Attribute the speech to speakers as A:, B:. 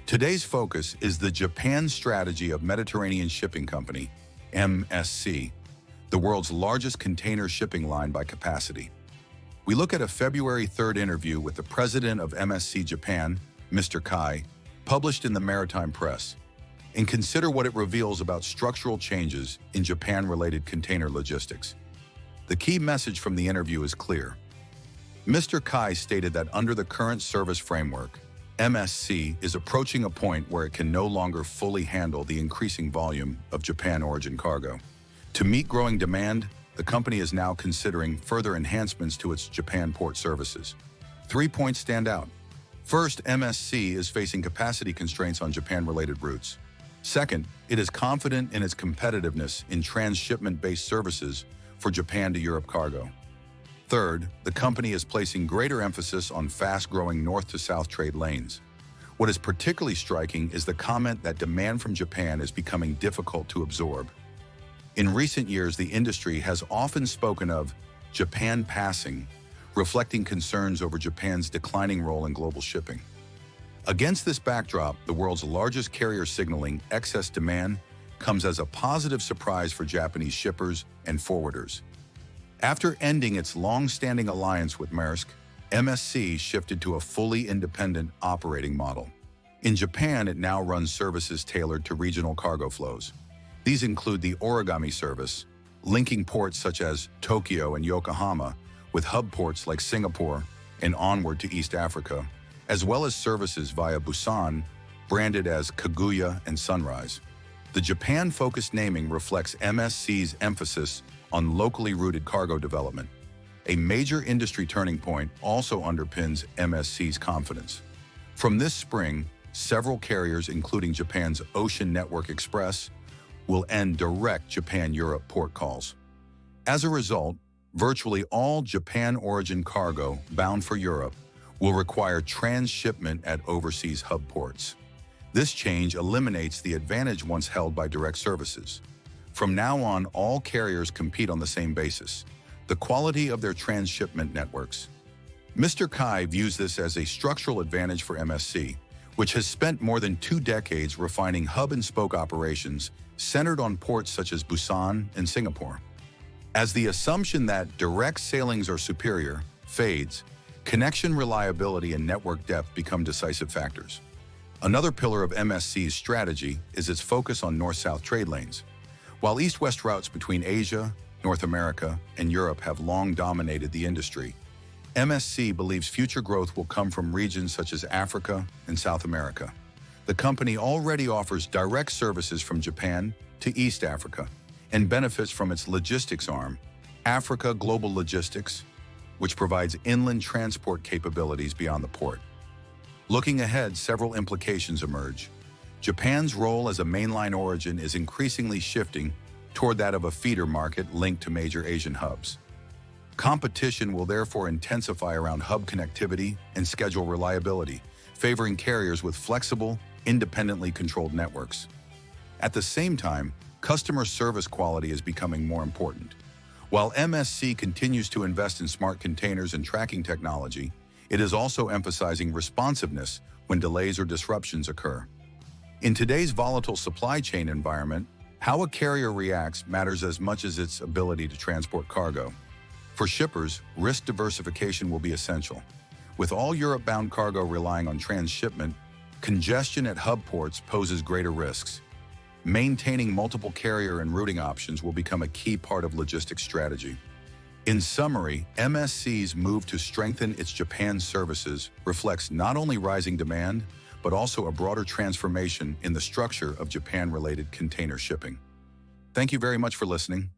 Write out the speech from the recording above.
A: Today's focus is the Japan strategy of Mediterranean Shipping Company, MSC, the world's largest container shipping line by capacity. We look at a February 3rd interview with the president of MSC Japan, Mr. Kai, published in the Maritime Press, and consider what it reveals about structural changes in Japan-related container logistics. The key message from the interview is clear. Mr. Kai stated that under the current service framework, MSC is approaching a point where it can no longer fully handle the increasing volume of Japan-origin cargo. To meet growing demand, the company is now considering further enhancements to its Japan port services. 3 points stand out. First, MSC is facing capacity constraints on Japan-related routes. Second, it is confident in its competitiveness in transshipment-based services for Japan to Europe cargo. Third, the company is placing greater emphasis on fast-growing north-to-south trade lanes. What is particularly striking is the comment that demand from Japan is becoming difficult to absorb. In recent years, the industry has often spoken of Japan passing, reflecting concerns over Japan's declining role in global shipping. Against this backdrop, the world's largest carrier signaling excess demand comes as a positive surprise for Japanese shippers and forwarders. After ending its long-standing alliance with Maersk, MSC shifted to a fully independent operating model. In Japan, it now runs services tailored to regional cargo flows. These include the Origami service, linking ports such as Tokyo and Yokohama with hub ports like Singapore and onward to East Africa, as well as services via Busan, branded as Kaguya and Sunrise. The Japan-focused naming reflects MSC's emphasis on locally rooted cargo development. A major industry turning point also underpins MSC's confidence. From this spring, several carriers, including Japan's Ocean Network Express, will end direct Japan-Europe port calls. As a result, virtually all Japan-origin cargo bound for Europe will require transshipment at overseas hub ports. This change eliminates the advantage once held by direct services. From now on, all carriers compete on the same basis, the quality of their transshipment networks. Mr. Kai views this as a structural advantage for MSC, which has spent more than 2 decades refining hub-and-spoke operations centered on ports such as Busan and Singapore. As the assumption that direct sailings are superior fades, connection reliability and network depth become decisive factors. Another pillar of MSC's strategy is its focus on north-south trade lanes. While east-west routes between Asia, North America, and Europe have long dominated the industry, MSC believes future growth will come from regions such as Africa and South America. The company already offers direct services from Japan to East Africa and benefits from its logistics arm, Africa Global Logistics, which provides inland transport capabilities beyond the port. Looking ahead, several implications emerge. Japan's role as a mainline origin is increasingly shifting toward that of a feeder market linked to major Asian hubs. Competition will therefore intensify around hub connectivity and schedule reliability, favoring carriers with flexible, independently controlled networks. At the same time, customer service quality is becoming more important. While MSC continues to invest in smart containers and tracking technology, it is also emphasizing responsiveness when delays or disruptions occur. In today's volatile supply chain environment, how a carrier reacts matters as much as its ability to transport cargo. For shippers, risk diversification will be essential. With all Europe-bound cargo relying on transshipment, congestion at hub ports poses greater risks. Maintaining multiple carrier and routing options will become a key part of logistics strategy. In summary, MSC's move to strengthen its Japan services reflects not only rising demand, but also a broader transformation in the structure of Japan-related container shipping. Thank you very much for listening.